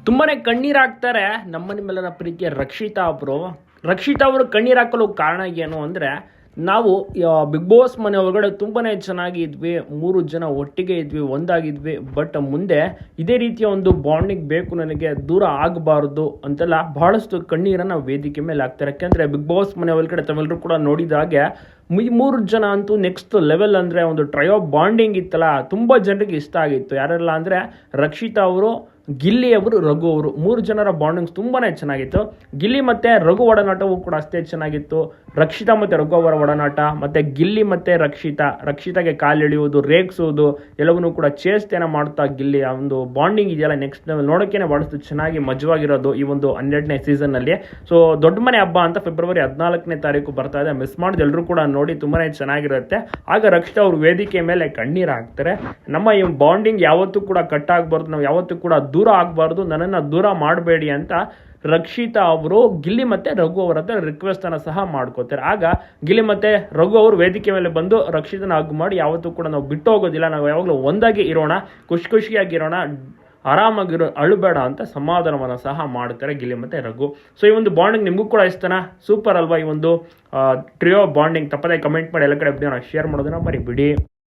ತುಂಬಾನೇ ಕಣ್ಣೀರು ಹಾಕ್ತಾರೆ ನಮ್ಮ ನಿಮ್ಮೆಲ್ಲರ ಪ್ರೀತಿಯ ರಕ್ಷಿತಾ ಅವರು ಕಣ್ಣೀರು ಹಾಕಲು ಕಾರಣ ಏನು ಅಂದರೆ ನಾವು ಬಿಗ್ ಬಾಸ್ ಮನೆ ಒಳಗಡೆ ತುಂಬಾನೇ ಚೆನ್ನಾಗಿ ಇದ್ವಿ, 3 ಜನ ಒಟ್ಟಿಗೆ ಇದ್ವಿ, ಒಂದಾಗಿದ್ವಿ. ಬಟ್ ಮುಂದೆ ಇದೇ ರೀತಿಯ ಒಂದು ಬಾಂಡಿಂಗ್ ಬೇಕು, ನನಗೆ ದೂರ ಆಗಬಾರ್ದು ಅಂತೆಲ್ಲ ಬಹಳಷ್ಟು ಕಣ್ಣೀರನ್ನು ವೇದಿಕೆ ಮೇಲೆ ಹಾಕ್ತಾರೆ. ಯಾಕೆಂದರೆ ಬಿಗ್ ಬಾಸ್ ಮನೆ ಒಳಗಡೆ ತಾವೆಲ್ಲರೂ ಕೂಡ ನೋಡಿದ ಹಾಗೆ ಈ 3 ಜನ ಅಂತೂ ನೆಕ್ಸ್ಟ್ ಲೆವೆಲ್. ಅಂದರೆ ಒಂದು ಟ್ರಯೋ ಬಾಂಡಿಂಗ್ ಇತ್ತಲ್ಲ, ತುಂಬ ಜನರಿಗೆ ಇಷ್ಟ ಆಗಿತ್ತು. ಯಾರೆಲ್ಲ ಅಂದರೆ ರಕ್ಷಿತಾ ಅವರು, ಗಿಲ್ಲಿ ಅವರು, ರಘು ಅವರು, 3 ಜನರ ಬಾಂಡಿಂಗ್ಸ್ ತುಂಬಾ ಚೆನ್ನಾಗಿತ್ತು. ಗಿಲ್ಲಿ ಮತ್ತು ರಘು ಒಡನಾಟವು ಕೂಡ ಅಷ್ಟೇ ಚೆನ್ನಾಗಿತ್ತು. ರಕ್ಷಿತಾ ಮತ್ತು ರಘು ಅವರ ಒಡನಾಟ, ಮತ್ತು ಗಿಲ್ಲಿ ಮತ್ತು ರಕ್ಷಿತಾಗೆ ಕಾಲೆಳೆಯುವುದು, ರೇಗಿಸುವುದು ಎಲ್ಲವನ್ನೂ ಕೂಡ ಚೇಷ್ಟೆನ ಮಾಡ್ತಾ ಗಿಲ್ಲಿ ಆ ಒಂದು ಬಾಂಡಿಂಗ್ ಇದೆಯಲ್ಲ, ನೆಕ್ಸ್ಟ್ ನೋಡೋಕ್ಕೇ ಭಾಳಷ್ಟು ಚೆನ್ನಾಗಿ ಮಜವಾಗಿರೋದು ಈ ಒಂದು 12ನೇ ಸೀಸನ್ನಲ್ಲಿ. ಸೊ ದೊಡ್ಡ ಮನೆ ಹಬ್ಬ ಅಂತ ಫೆಬ್ರವರಿ 14ನೇ ತಾರೀಕು ಬರ್ತಾ ಇದೆ. ಮಿಸ್ ಮಾಡಿದ ಎಲ್ಲರೂ ಕೂಡ ನೋಡಿ, ತುಂಬಾ ಚೆನ್ನಾಗಿರುತ್ತೆ. ಆಗ ರಕ್ಷಿತಾ ಅವರು ವೇದಿಕೆ ಮೇಲೆ ಕಣ್ಣೀರು ಹಾಕ್ತಾರೆ. ನಮ್ಮ ಈ ಬಾಂಡಿಂಗ್ ಯಾವತ್ತೂ ಕೂಡ ಕಟ್ ಆಗಬಾರ್ದು, ನಾವು ಯಾವತ್ತೂ ಕೂಡ ದೂರ ಆಗಬಾರ್ದು, ನನ್ನನ್ನು ದೂರ ಮಾಡಬೇಡಿ ಅಂತ ರಕ್ಷಿತಾ ಅವರು ಗಿಲ್ಲಿ ಮತ್ತು ರಘು ಅವರ ಹತ್ರ ರಿಕ್ವೆಸ್ಟನ್ನು ಸಹ ಮಾಡ್ಕೋತಾರೆ. ಆಗ ಗಿಲ್ಲಿ ಮತ್ತು ರಘು ಅವರು ವೇದಿಕೆ ಮೇಲೆ ಬಂದು ರಕ್ಷಿತನ ಹಗ್ ಮಾಡಿ, ಯಾವತ್ತೂ ಕೂಡ ನಾವು ಬಿಟ್ಟು ಹೋಗೋದಿಲ್ಲ, ನಾವು ಯಾವಾಗಲೂ ಒಂದಾಗಿ ಇರೋಣ, ಖುಷಿಯಾಗಿರೋಣ, ಆರಾಮಾಗಿರೋ, ಅಳುಬೇಡ ಅಂತ ಸಮಾಧಾನವನ್ನು ಸಹ ಮಾಡ್ತಾರೆ ಗಿಲ್ಲಿ ಮತ್ತು ರಘು. ಸೊ ಈ ಒಂದು ಬಾಂಡಿಂಗ್ ನಿಮಗೂ ಕೂಡ ಇಷ್ಟನಾ? ಸೂಪರ್ ಅಲ್ವಾ ಈ ಒಂದು ಟ್ರಿಯೋ ಬಾಂಡಿಂಗ್? ತಪ್ಪದೇ ಕಮೆಂಟ್ ಮಾಡಿ, ಎಲ್ಲ ಕಡೆ ಶೇರ್ ಮಾಡೋದನ್ನ ಮರಿಬಿಡಿ.